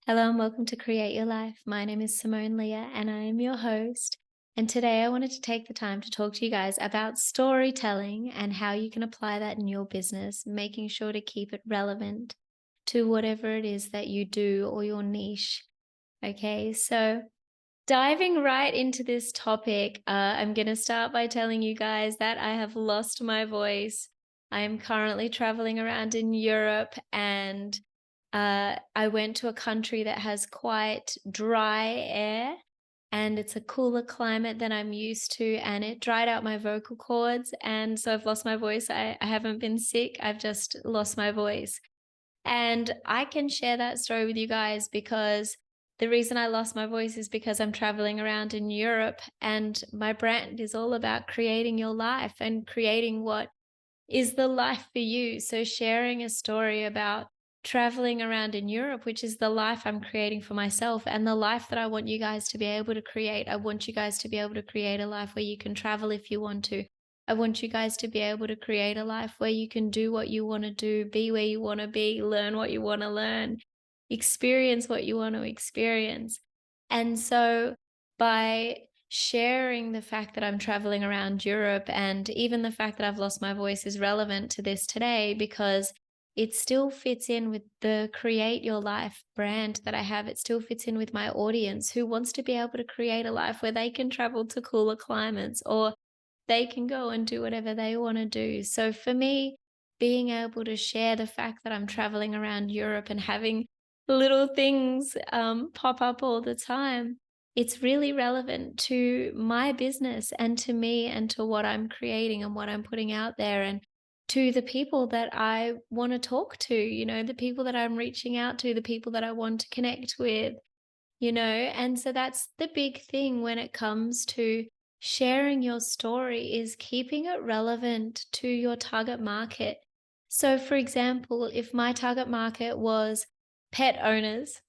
Hello and welcome to Create Your Life. My name is Simone Leah and I am your host. And today I wanted to take the time to talk to you guys about storytelling and how you can apply that in your business, making sure to keep it relevant to whatever it is that you do or your niche. Okay, so diving right into this topic, I'm going to start by telling you guys that I have lost my voice. I am currently traveling around in Europe and I went to a country that has quite dry air and it's a cooler climate than I'm used to, and it dried out my vocal cords. And so I've lost my voice. I haven't been sick, I've just lost my voice. And I can share that story with you guys because the reason I lost my voice is because I'm traveling around in Europe and my brand is all about creating your life and creating what is the life for you. So sharing a story about traveling around in Europe, which is the life I'm creating for myself and the life that I want you guys to be able to create. I want you guys to be able to create a life where you can travel if you want to. I want you guys to be able to create a life where you can do what you want to do, be where you want to be, learn what you want to learn, experience what you want to experience. And so by sharing the fact that I'm traveling around Europe and even the fact that I've lost my voice is relevant to this today because it still fits in with the create your life brand that I have. It still fits in with my audience who wants to be able to create a life where they can travel to cooler climates or they can go and do whatever they want to do. So for me, being able to share the fact that I'm traveling around Europe and having little things pop up all the time, it's really relevant to my business and to me and to what I'm creating and what I'm putting out there and to the people that I want to talk to, the people that I'm reaching out to, the people that I want to connect with, and so that's the big thing when it comes to sharing your story is keeping it relevant to your target market. So for example, if my target market was pet owners,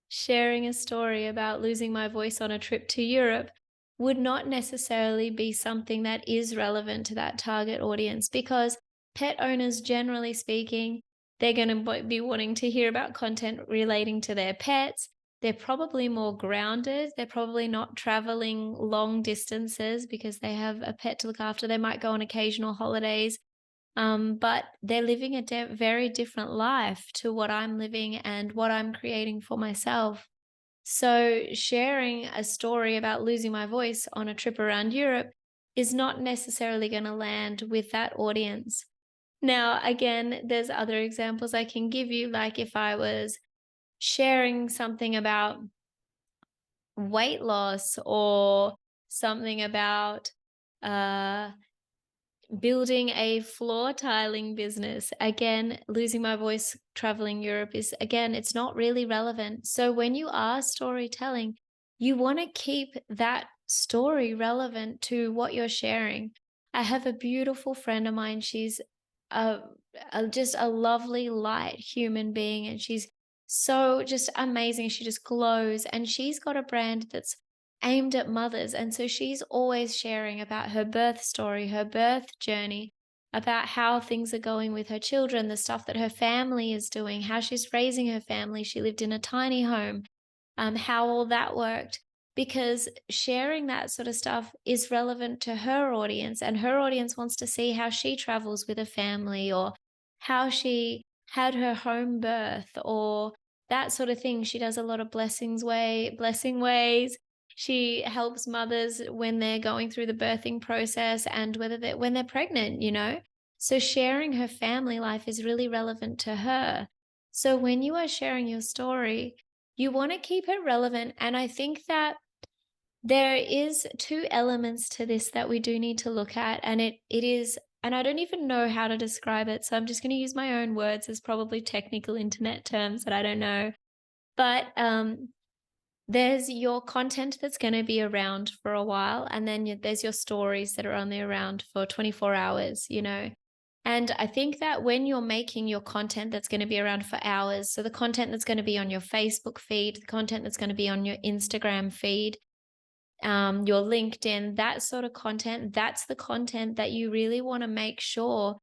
sharing a story about losing my voice on a trip to Europe would not necessarily be something that is relevant to that target audience because pet owners, generally speaking, they're going to be wanting to hear about content relating to their pets. They're probably more grounded. They're probably not traveling long distances because they have a pet to look after. They might go on occasional holidays, but they're living a very different life to what I'm living and what I'm creating for myself. So, sharing a story about losing my voice on a trip around Europe is not necessarily going to land with that audience. Now, again, there's other examples I can give you, like if I was sharing something about weight loss or something about uh, building a floor tiling business. Again, losing my voice traveling Europe is, again, it's not really relevant. So when you are storytelling, you want to keep that story relevant to what you're sharing. I have a beautiful friend of mine. She's a, just a lovely, light human being, and she's so just amazing. She just glows, and she's got a brand that's aimed at mothers. And so she's always sharing about her birth story, her birth journey, about how things are going with her children, the stuff that her family is doing, how she's raising her family. She lived in a tiny home, how all that worked. Because sharing that sort of stuff is relevant to her audience, and her audience wants to see how she travels with a family or how she had her home birth or that sort of thing. She does a lot of blessing ways. She helps mothers when they're going through the birthing process and when they're pregnant. So sharing her family life is really relevant to her. So when you are sharing your story, you want to keep it relevant. And I think that there is two elements to this that we do need to look at. And it is, and I don't even know how to describe it. So I'm just going to use my own words as probably technical internet terms that I don't know. But there's your content that's going to be around for a while, and then there's your stories that are only around for 24 hours. And I think that when you're making your content that's going to be around for hours, so the content that's going to be on your Facebook feed, the content that's going to be on your Instagram feed, your LinkedIn, that sort of content, that's the content that you really want to make sure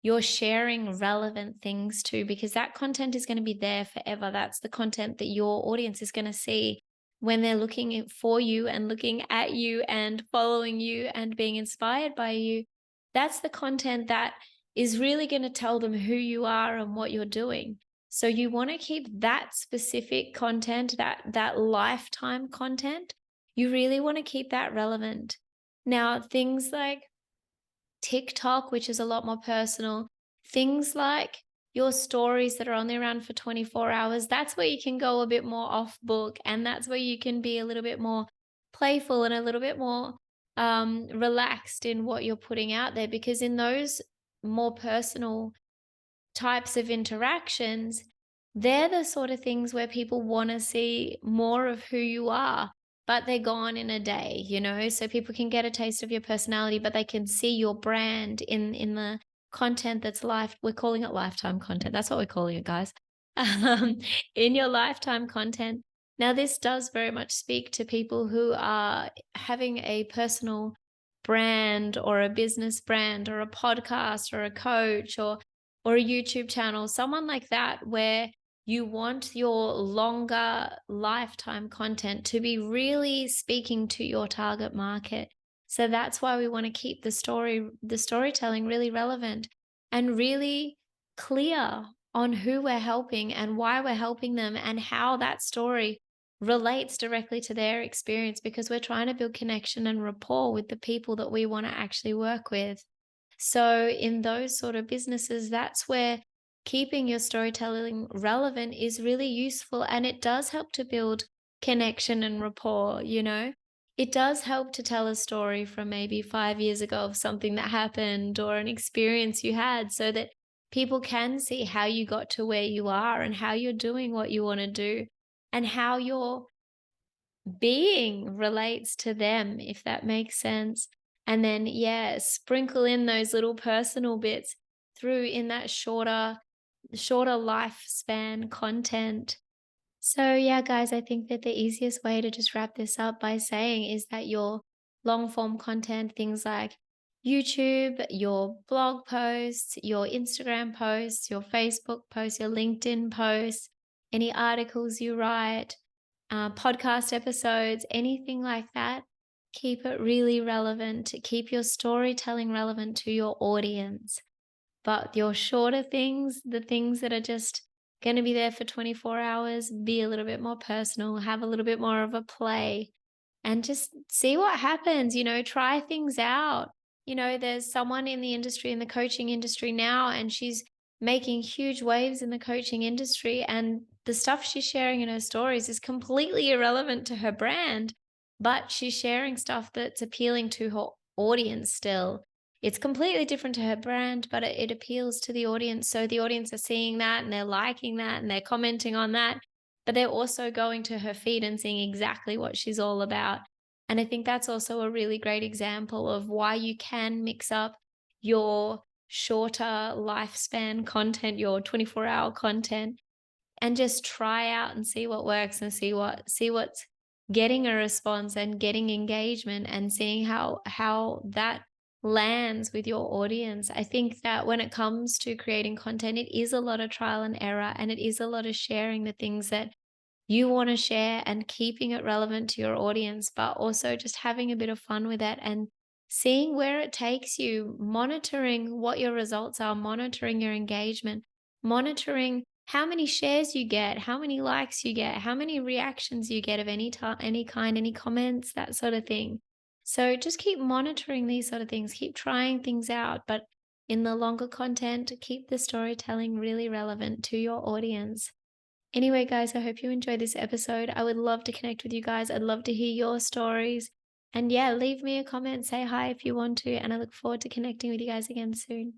you're sharing relevant things too, because that content is going to be there forever. That's the content that your audience is going to see when they're looking for you and looking at you and following you and being inspired by you. That's the content that is really going to tell them who you are and what you're doing. So you want to keep that specific content, that lifetime content. You really want to keep that relevant. Now, things like TikTok, which is a lot more personal, things like your stories that are only around for 24 hours, that's where you can go a bit more off book, and that's where you can be a little bit more playful and a little bit more relaxed in what you're putting out there, because in those more personal types of interactions, they're the sort of things where people want to see more of who you are, but they're gone in a day, so people can get a taste of your personality, but they can see your brand in the content that's life. We're calling it lifetime content. That's what we're calling it, guys. In your lifetime content. Now, this does very much speak to people who are having a personal brand or a business brand or a podcast or a coach or a YouTube channel, someone like that, where you want your longer lifetime content to be really speaking to your target market. So that's why we want to keep the storytelling really relevant and really clear on who we're helping and why we're helping them and how that story relates directly to their experience, because we're trying to build connection and rapport with the people that we want to actually work with. So in those sort of businesses, that's where keeping your storytelling relevant is really useful, and it does help to build connection and rapport. It does help to tell a story from maybe 5 years ago of something that happened or an experience you had, so that people can see how you got to where you are and how you're doing what you want to do and how your being relates to them, if that makes sense. And then, yeah, sprinkle in those little personal bits through in that shorter lifespan content. So, yeah, guys, I think that the easiest way to just wrap this up by saying is that your long form content, things like YouTube, your blog posts, your Instagram posts, your Facebook posts, your LinkedIn posts, any articles you write, podcast episodes, anything like that, keep it really relevant. Keep your storytelling relevant to your audience. But your shorter things, the things that are just going to be there for 24 hours, be a little bit more personal, have a little bit more of a play, and just see what happens. Try things out. There's someone in the industry, in the coaching industry now, and she's making huge waves in the coaching industry. And the stuff she's sharing in her stories is completely irrelevant to her brand, but she's sharing stuff that's appealing to her audience still. It's completely different to her brand, but it appeals to the audience. So the audience are seeing that and they're liking that and they're commenting on that, but they're also going to her feed and seeing exactly what she's all about. And I think that's also a really great example of why you can mix up your shorter lifespan content, your 24-hour content, and just try out and see what works and see what's getting a response and getting engagement and seeing how that lands with your audience. I think that when it comes to creating content, it is a lot of trial and error, and it is a lot of sharing the things that you want to share and keeping it relevant to your audience, but also just having a bit of fun with it and seeing where it takes you, monitoring what your results are, monitoring your engagement, monitoring how many shares you get, how many likes you get, how many reactions you get of any any kind, any comments, that sort of thing. So just keep monitoring these sort of things, keep trying things out, but in the longer content, keep the storytelling really relevant to your audience. Anyway, guys, I hope you enjoyed this episode. I would love to connect with you guys. I'd love to hear your stories. And yeah, leave me a comment, say hi if you want to, and I look forward to connecting with you guys again soon.